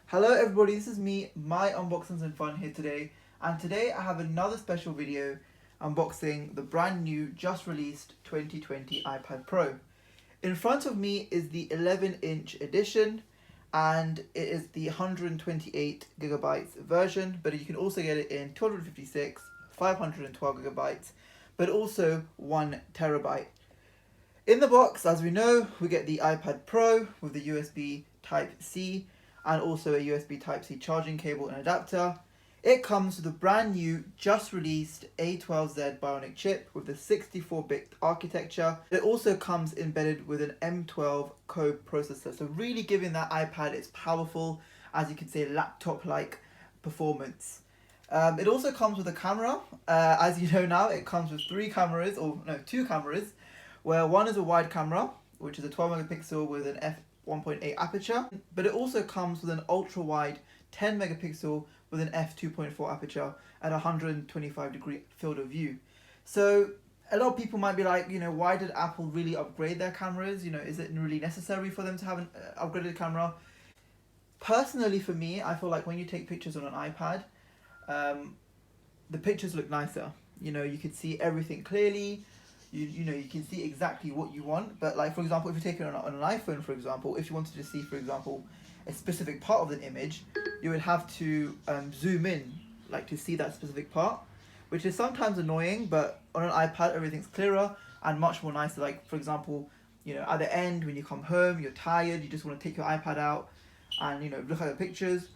Hello everybody, this is me, my Unboxings and Fun here today, and today I have another special video unboxing the brand new, just released 2020 iPad Pro. In front of me is the 11-inch edition, and it is the 128GB version, but you can also get it in 256, 512GB, but also 1TB. In the box, as we know, we get the iPad Pro with the USB Type-C and also a USB Type-C charging cable and adapter. It comes with a brand new, just released A12Z Bionic chip with the 64-bit architecture. It also comes embedded with an M12 code processor, so really giving that iPad its powerful, as you can say, laptop-like performance. It also comes with a camera. As you know now, it comes with two cameras, where one is a wide camera, which is a 12 megapixel with an f1.8 aperture, but it also comes with an ultra wide 10 megapixel with an f2.4 aperture at 125-degree field of view. So a lot of people might be like, why did Apple really upgrade their cameras? Is it really necessary for them to have an upgraded camera? Personally, for me, I feel like when you take pictures on an iPad, the pictures look nicer. You can see everything clearly. You can see exactly what you want. But like, for example, if you take it on an iPhone, for example, if you wanted to see, for example, a specific part of the image, you would have to zoom in, like, to see that specific part, which is sometimes annoying. But on an iPad, everything's clearer and much more nicer. Like, for example, at the end, when you come home, you're tired, you just want to take your iPad out and look at the pictures,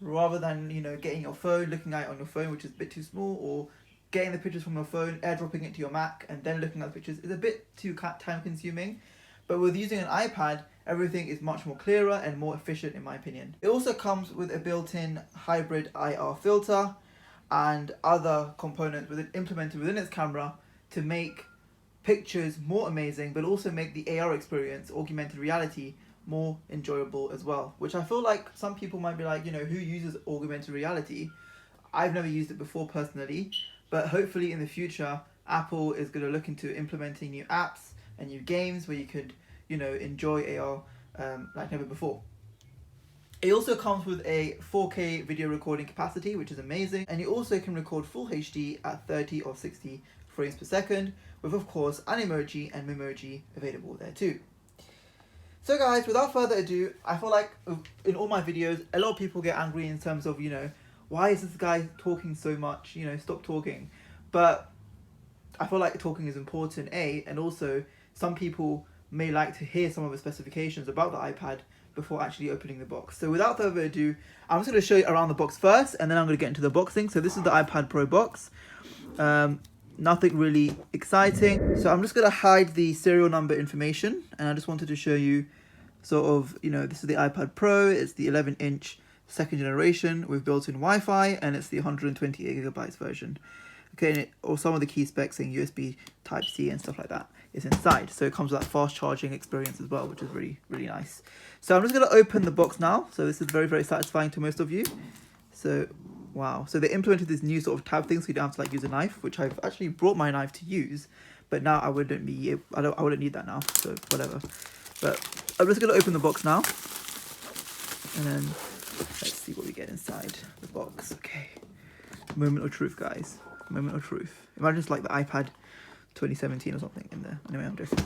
rather than getting your phone, looking at it on your phone, which is a bit too small, or getting the pictures from your phone, airdropping it to your Mac, and then looking at the pictures is a bit too time consuming. But with using an iPad, everything is much more clearer and more efficient, in my opinion. It also comes with a built-in hybrid IR filter and other components implemented within its camera to make pictures more amazing, but also make the AR experience, augmented reality, more enjoyable as well. Which I feel like some people might be like, who uses augmented reality? I've never used it before personally, but hopefully in the future, Apple is going to look into implementing new apps and new games where you could, enjoy AR like never before. It also comes with a 4K video recording capacity, which is amazing, and you also can record full HD at 30 or 60 frames per second, with of course Animoji and Memoji available there too. So guys, without further ado, I feel like in all my videos, a lot of people get angry in terms of, why is this guy talking so much? Stop talking. But I feel like talking is important, and also some people may like to hear some of the specifications about the iPad before actually opening the box. So without further ado, I'm just going to show you around the box first, and then I'm going to get into the boxing. So this is the iPad Pro box. Nothing really exciting. So I'm just going to hide the serial number information, and I just wanted to show you sort of, this is the iPad Pro. It's the 11-inch second generation with built-in Wi-Fi, and it's the 128GB version. Okay, or some of the key specs saying USB Type-C and stuff like that is inside. So it comes with that fast charging experience as well, which is really, really nice. So I'm just going to open the box now. So this is very, very satisfying to most of you. So, wow. So they implemented this new sort of tab thing, so you don't have to use a knife, which I've actually brought my knife to use, but now I wouldn't need that now, so whatever. But I'm just going to open the box now, and then let's see what we get inside the box. Okay, moment of truth, guys. Moment of truth. Imagine it's like the iPad 2017 or something in there. Anyway, I'm joking.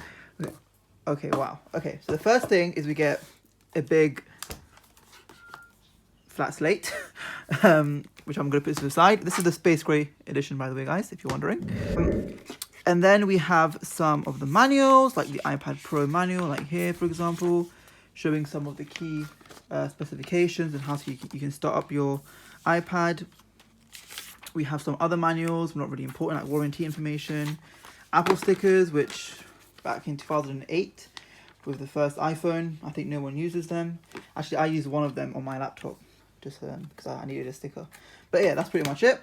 Okay, wow. Okay, so the first thing is we get a big flat slate, which I'm going to put to the side. This is the Space Gray edition, by the way, guys, if you're wondering. And then we have some of the manuals, like the iPad Pro manual, like here, for example, showing some of the key specifications and how you can start up your iPad. We have some other manuals, not really important, like warranty information, Apple stickers, which back in 2008 with the first iPhone, I think no one uses them. Actually, I use one of them on my laptop just because I needed a sticker. But yeah, that's pretty much it.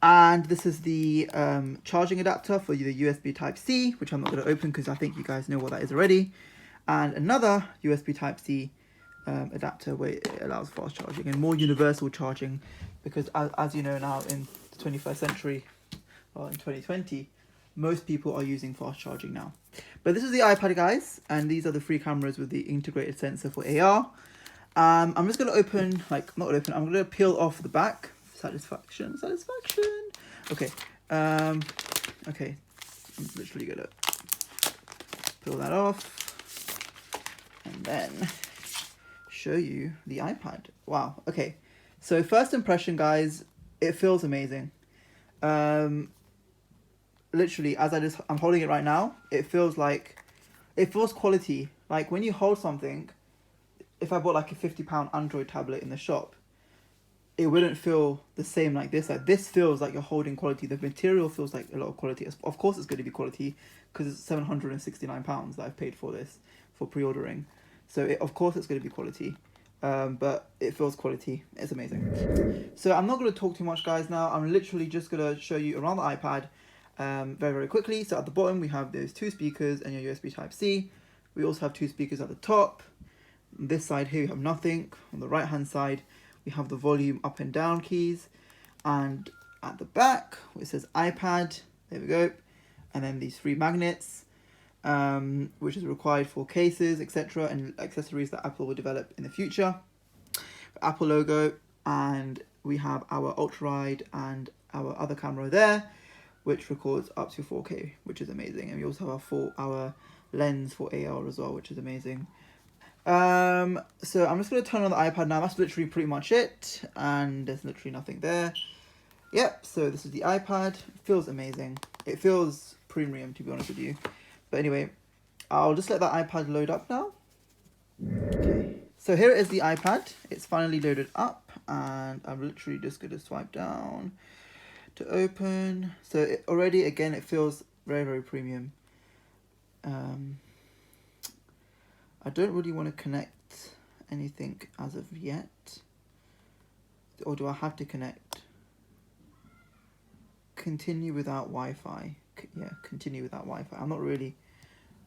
And this is the charging adapter for the USB Type-C, which I'm not going to open because I think you guys know what that is already. And another USB Type-C adapter where it allows fast charging and more universal charging, because as you know now, in the 21st century, well, in 2020, most people are using fast charging now. But this is the iPad, guys, and these are the three cameras with the integrated sensor for AR. I'm just gonna open, like, not open, I'm gonna peel off the back. Satisfaction. Okay. Okay. I'm literally gonna peel that off and then show you the iPad. Wow. Okay. So first impression, guys, it feels amazing. Literally, I'm holding it right now, it feels quality. Like when you hold something, if I bought like a £50 Android tablet in the shop, it wouldn't feel the same like this. Like this feels like you're holding quality. The material feels like a lot of quality. Of course it's going to be quality because it's £769 that I've paid for this, for pre-ordering. So of course it's going to be quality. But it feels quality. It's amazing. So I'm not going to talk too much, guys, now. I'm literally just going to show you around the iPad very, very quickly. So at the bottom we have those 2 speakers and your USB Type-C. We also have 2 speakers at the top. On this side here we have nothing. On the right hand side we have the volume up and down keys, and at the back it says iPad, there we go, and then these 3 magnets, which is required for cases, etc., and accessories that Apple will develop in the future. Apple logo, and we have our ultra wide and our other camera there, which records up to 4K, which is amazing. And we also have our lens for AR as well, which is amazing. So I'm just going to turn on the iPad now. That's literally pretty much it, and there's literally nothing there. Yep, so this is the iPad. It feels amazing. It feels premium, to be honest with you. But anyway, I'll just let that iPad load up now. Okay, so here is the iPad. It's finally loaded up, and I'm literally just going to swipe down to open. So already, again, it feels very, very premium. I don't really want to connect anything as of yet. Or do I have to connect? Continue without Wi-Fi. Yeah, continue without Wi-Fi. I'm not really...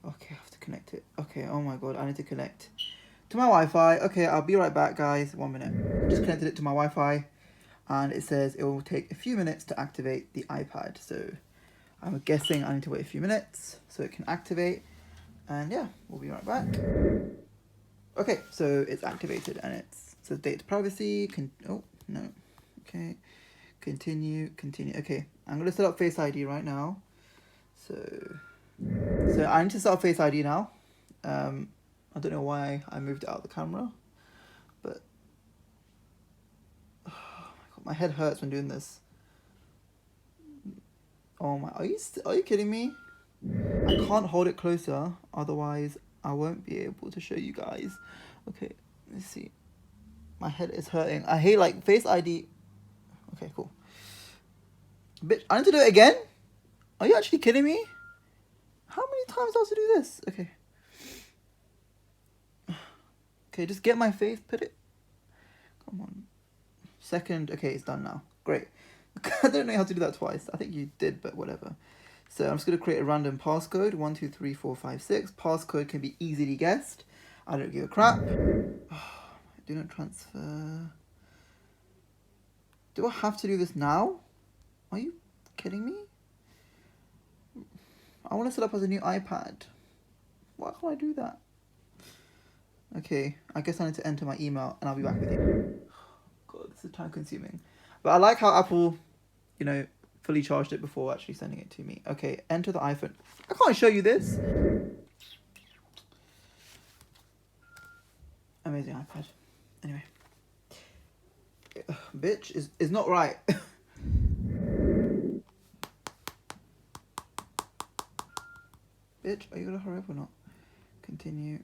Okay, I have to connect it. Okay, oh my god, I need to connect to my Wi-Fi. Okay, I'll be right back, guys. 1 minute. Just connected it to my Wi-Fi, and it says it will take a few minutes to activate the iPad. So I'm guessing I need to wait a few minutes so it can activate. And yeah, we'll be right back. Okay, so it's activated, and it says data privacy. Oh, no. Okay. Continue. Okay, I'm going to set up Face ID right now. So I need to set up Face ID now. I don't know why I moved it out of the camera, but oh my god, my head hurts when doing this. Oh my, are you kidding me? I can't hold it closer, otherwise I won't be able to show you guys. Okay, let's see. My head is hurting. I hate like Face ID. Okay, cool. Bitch, I need to do it again? Are you actually kidding me? How many times do I have to do this? Okay. Okay, just get my face, put it. Come on. Second, okay, it's done now. Great. I don't know how to do that twice. I think you did, but whatever. So I'm just going to create a random passcode. 1, 2, 3, 4, 5, 6. Passcode can be easily guessed. I don't give a crap. Do not transfer. Do I have to do this now? Are you kidding me? I want to set up as a new iPad. Why can't I do that? Okay, I guess I need to enter my email and I'll be back with you. God, this is time consuming. But I like how Apple, you know, fully charged it before actually sending it to me. Okay, enter the iPhone. I can't show you this. Amazing iPad. Anyway. Bitch is not right. Bitch, are you gonna hurry up or not? Continue.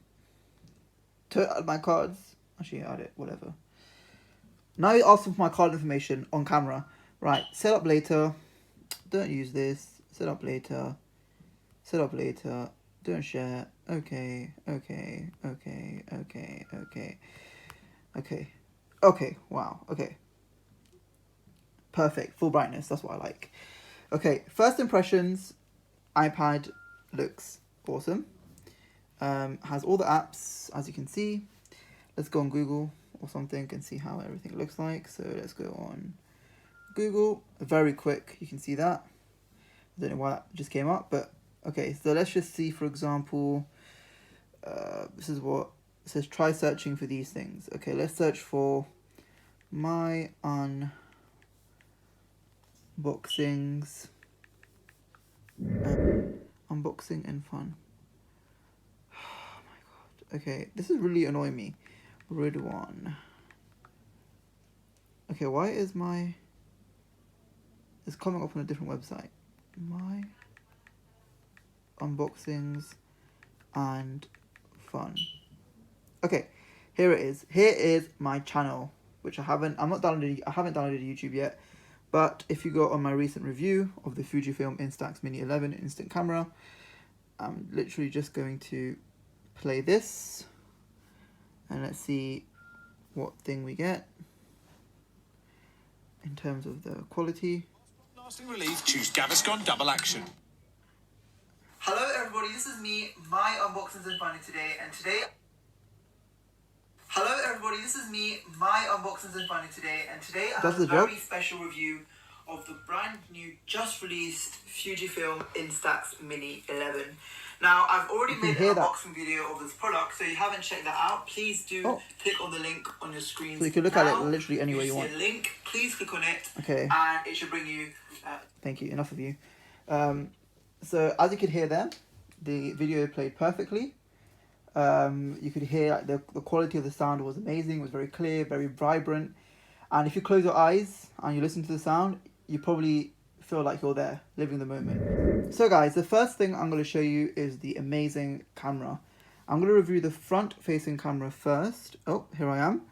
My cards. Actually, add it. Whatever. Now you ask for my card information on camera. Right. Set up later. Don't use this. Set up later. Set up later. Don't share. Okay. Okay. Okay. Okay. Okay. Okay. Okay. Wow. Okay. Perfect. Full brightness. That's what I like. Okay. First impressions. iPad looks awesome. Has all the apps, as you can see. Let's go on Google or something and see how everything looks like. So let's go on Google. Very quick. You can see that. I don't know why that just came up, but okay. So let's just see, for example, this is what It says try searching for these things. Okay, let's search for my unboxings. Unboxing and fun. Oh my god. Okay, this is really annoying me. Rid one. Okay, why is my... It's coming up on a different website. My unboxings and fun. Okay, here it is. Here is my channel, which I haven't downloaded YouTube yet. But if you go on my recent review of the Fujifilm Instax Mini 11 instant camera, I'm literally just going to play this and let's see what thing we get in terms of the quality. Lasting relief, choose Gaviscon Double Action. Hello everybody, this is me, my unboxings and finding today, and today... Hello everybody, this is me, my unboxings and finding today, and today I have a very special review of the brand new, just released Fujifilm Instax Mini 11. Now, I've already made an unboxing video of this product, so if you haven't checked that out, please do click on the link on your screen. So you can look at it literally anywhere you want. A link, please click on it, and it should bring you... Thank you, enough of you. So, as you could hear there, the video played perfectly. You could hear like, the quality of the sound was amazing. It was very clear, very vibrant. And if you close your eyes and you listen to the sound, you probably feel like you're there, living the moment. So guys, the first thing I'm going to show you is the amazing camera. I'm going to review the front-facing camera first. Oh, here I am.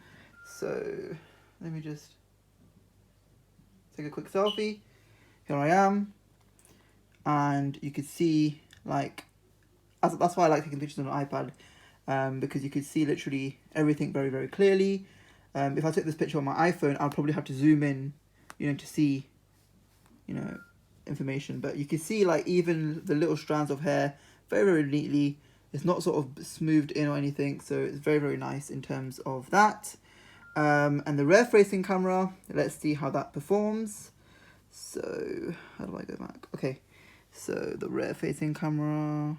So, let me just take a quick selfie. Here I am. And you can see, like, that's why I like taking pictures on an iPad. Because you can see literally everything very, very clearly. If I took this picture on my iPhone, I'll probably have to zoom in, to see, information. But you can see like even the little strands of hair very, very neatly. It's not sort of smoothed in or anything, so it's very, very nice in terms of that. And the rear-facing camera, let's see how that performs. So how do I go back? Okay, so the rear-facing camera,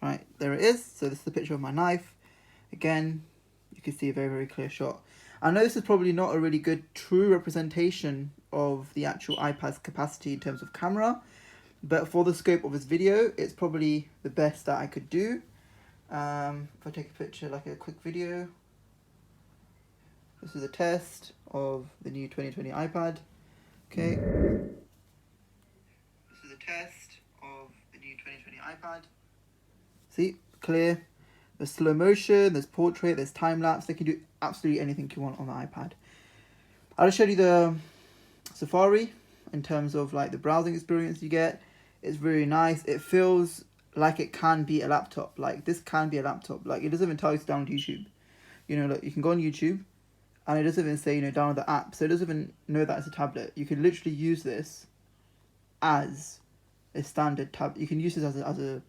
right, there it is. So this is the picture of my knife. Again, you can see a very, very clear shot. I know this is probably not a really good true representation of the actual iPad's capacity in terms of camera, but for the scope of this video, it's probably the best that I could do. If I take a picture, like a quick video. This is a test of the new 2020 iPad. Okay. This is a test of the new 2020 iPad. See, clear. There's slow motion, there's portrait, there's time-lapse. They can do absolutely anything you want on the iPad. I'll show you the Safari in terms of like the browsing experience you get. It's really nice. It feels like it can be a laptop. Like this can be a laptop. Like it doesn't even tell you to download YouTube. Look, you can go on YouTube and it doesn't even say, download the app. So it doesn't even know that it's a tablet. You can literally use this as a standard tab. You can use this as a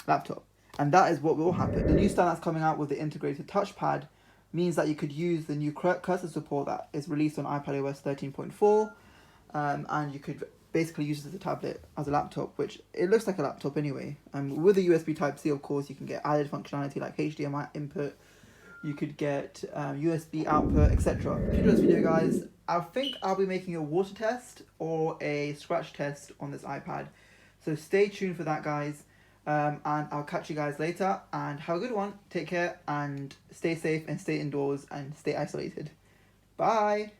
laptop. And that is what will happen. The new stand that's coming out with the integrated touchpad means that you could use the new cursor support that is released on iPadOS 13.4, and you could basically use it as a tablet, as a laptop, which it looks like a laptop anyway. With the USB Type-C, of course, you can get added functionality like HDMI input, you could get USB output, etc. If you enjoyed this video, guys, I think I'll be making a water test or a scratch test on this iPad. So stay tuned for that, guys. And I'll catch you guys later, and have a good one. Take care and stay safe and stay indoors and stay isolated. Bye.